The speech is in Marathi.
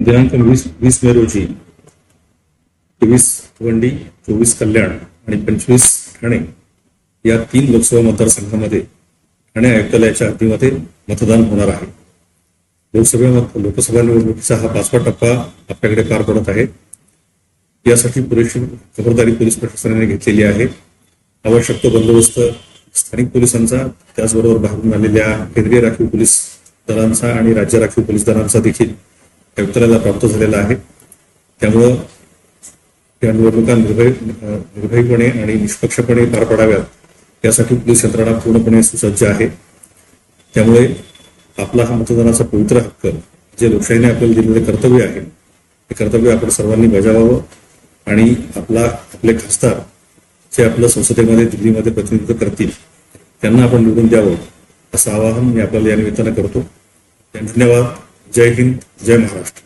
दिनांक 20 मे रोजी 23 भिवंडी, 24 कल्याण आणि 25 ठाणे या 3 लोकसभा मतदारसंघामध्ये ठाणे आयुक्तालयाच्या हद्दीमध्ये मतदान होणार आहे. लोकसभा निवडणुकीचा हा 5वा टप्पा आपल्याकडे पार पडत आहे. यासाठी पुरेशी खबरदारी पोलीस प्रशासनाने घेतलेली आहे. आवश्यक तो बंदोबस्त स्थानिक पोलिसांचा, त्याचबरोबर बाहेरून आलेल्या केंद्रीय राखीव पोलीस दलांचा आणि राज्य राखीव पोलीस दलांचा देखील आयुक्तालयाला प्राप्त झालेला आहे. त्यामुळं या निवडणुका निर्भयपणे आणि निष्पक्षपणे पार पडाव्यात यासाठी पोलीस यंत्रणा पूर्णपणे सुसज्ज आहे. त्यामुळे आपला हा मतदानाचा पवित्र हक्क, जे लोकशाहीने आपल्याला दिलेले कर्तव्य आहे, हे कर्तव्य आपण सर्वांनी बजावावं आणि आपले खासदार जे आपलं संसदेमध्ये दिल्लीमध्ये प्रतिनिधित्व करतील त्यांना आपण निवडून द्यावं असं आवाहन मी आपल्याला या निमित्तानं करतो. धन्यवाद. जय हिंद, जय महाराष्ट्र.